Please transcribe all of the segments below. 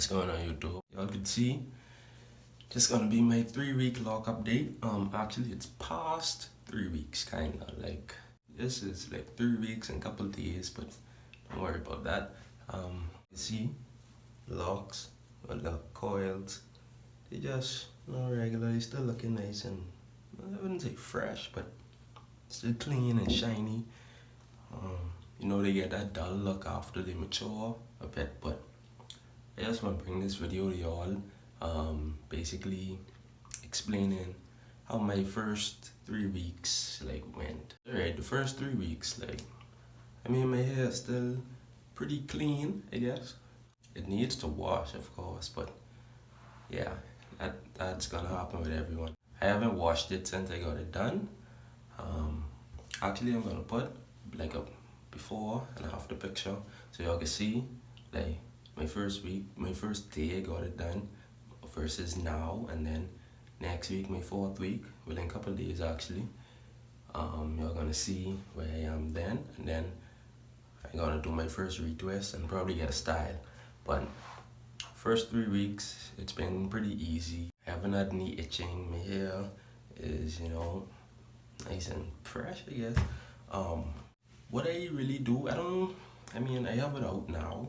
What's going on YouTube? Y'all can see just gonna be my 3-week lock update. Actually it's past 3 weeks kinda, like this is like 3 weeks and a couple days, but don't worry about that. You see locks or the coils, they just regular, they still looking nice and I wouldn't say fresh, but still clean and shiny. You know, they get that dull look after they mature a bit, but I just want to bring this video to y'all, basically explaining how my first 3 weeks went. Alright, the first 3 weeks, I mean, my hair is still pretty clean, I guess. It needs to wash, of course, but yeah, that's gonna happen with everyone. I haven't washed it since I got it done. Actually, I'm gonna put like a before and after picture so y'all can see like my first week, my first day I got it done versus now, and then next week, my 4th week, within a couple of days actually. You're gonna see where I am then, and then I'm gonna do my first retwist and probably get a style. But first 3 weeks, it's been pretty easy. I haven't had any itching. My hair is, you know, nice and fresh, I guess. What I really do, I mean, I have it out now.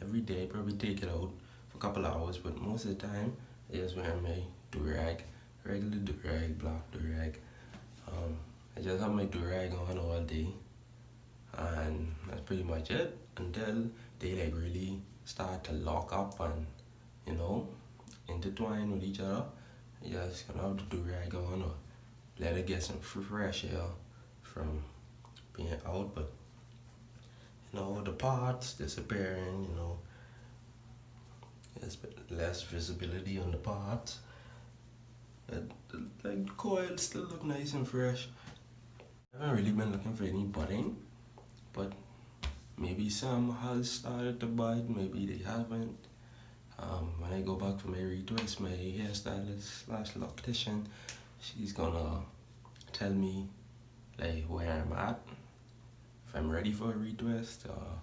Every day, I probably take it out for a couple hours, but most of the time, I just wear my do-rag, regular do-rag, black do-rag. I just have my do-rag on all day, and that's pretty much it until they like really start to lock up and, you know, intertwine with each other. You just gonna have the do-rag on or let it get some fresh air from being out, but you know, the parts disappearing, you know, there's less visibility on the parts. Like the coils still look nice and fresh. I haven't really been looking for any budding, but maybe some has started to bud, maybe they haven't. When I go back for my retwist, my hairstylist / loctician, she's gonna tell me like where I'm at, if I'm ready for a retwist or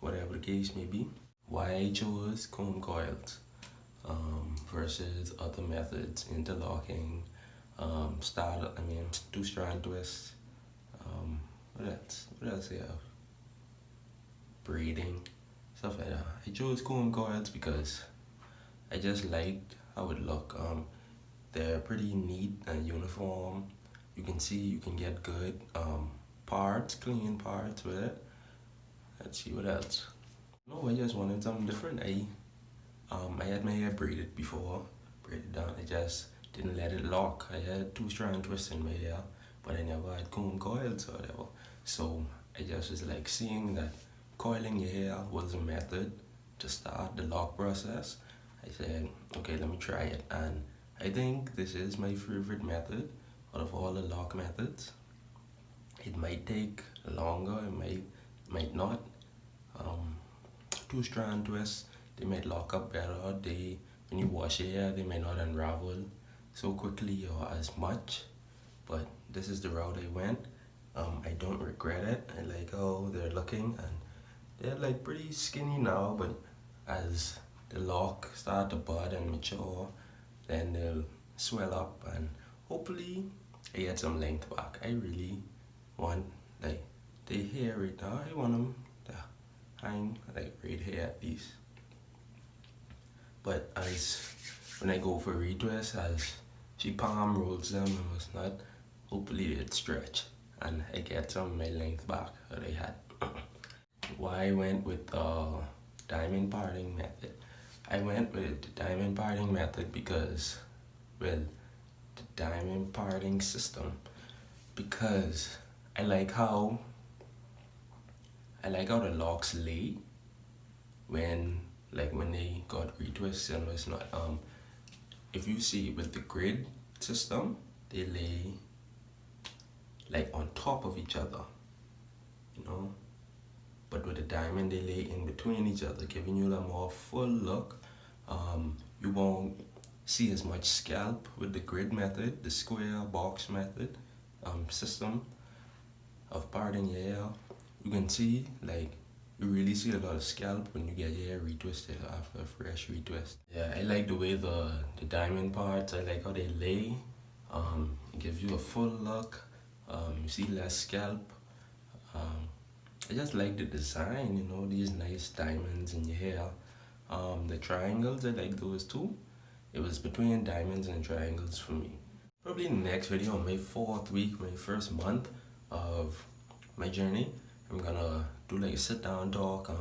whatever the case may be. Why I chose comb coils versus other methods, interlocking, two-strand twists, what else I have? Braiding, stuff like that. I chose comb coils because I just liked how it looked. They're pretty neat and uniform. You can see you can get good parts, clean parts with it. Let's see what else. No, I just wanted something different. I had my hair braided before, braided down. I just didn't let it lock. I had two-strand twists in my hair, but I never had comb coils or whatever. So I just was like seeing that coiling your hair was a method to start the lock process. I said, okay, let me try it, and I think this is my favorite method out of all the lock methods. It might take longer, it might not. Two-strand twists, they might lock up better. When you wash your hair, they might not unravel so quickly or as much. But this is the route I went. I don't regret it. I like how they're looking, and they're like pretty skinny now, but as the lock start to bud and mature, then they'll swell up and hopefully I get some length back. I really want like the hair right now. I want them to hang like right here at least. But as when I go for retwist, as she palm rolls them and whatnot, hopefully it stretch and I get some of my length back that I had. Why I went with the diamond parting method? I went with the diamond parting method because, well, the diamond parting system, because I like how the locks lay when they got retwists and what's not. If you see with the grid system, they lay like on top of each other, you know. But with the diamond, they lay in between each other, giving you a more full look. You won't see as much scalp with the grid method, the square box method system of parting your hair. You can see like you really see a lot of scalp when you get your hair retwisted after a fresh retwist. Yeah, I like the way the diamond parts, I like how they lay. It gives you a full look. You see less scalp. I just like the design, you know, these nice diamonds in your hair. The triangles, I like those too. It was between diamonds and triangles for me. Probably in the next video, my 4th week, my first month of my journey, I'm gonna do like a sit down talk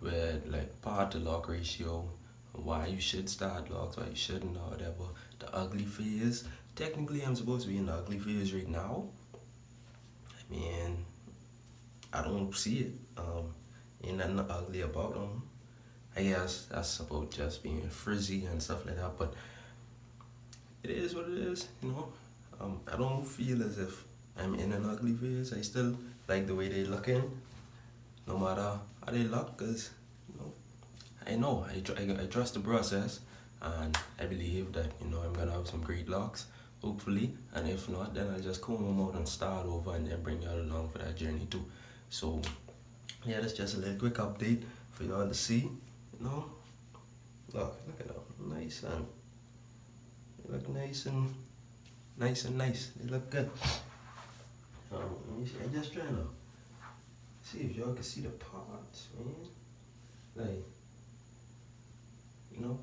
with like part to loc ratio, why you should start locs, why you shouldn't, or whatever. The ugly phase. Technically, I'm supposed to be in the ugly phase right now. I mean, I don't see it. Ain't nothing ugly about them. I guess that's about just being frizzy and stuff like that, but it is what it is, you know. I don't feel as if I'm in an ugly phase. I still like the way they looking, no matter how they look, cause you know, I trust the process, and I believe that, you know, I'm gonna have some great locks, hopefully, and if not, then I'll just comb them out and start over and then bring y'all along for that journey too. So yeah, that's just a little quick update for y'all to see, you know. Look at them, nice, and they look nice and nice. They look good. Let me see. I'm just trying to see if y'all can see the parts, man. Like, you know.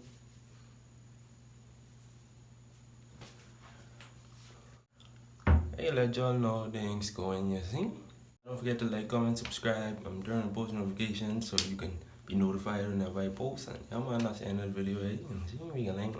Hey, let y'all know how things going, you see. Don't forget to like, comment, subscribe. I'm turning on post notifications so you can be notified whenever I post. And yeah, man, that's the end of the video, right? And see, we can like,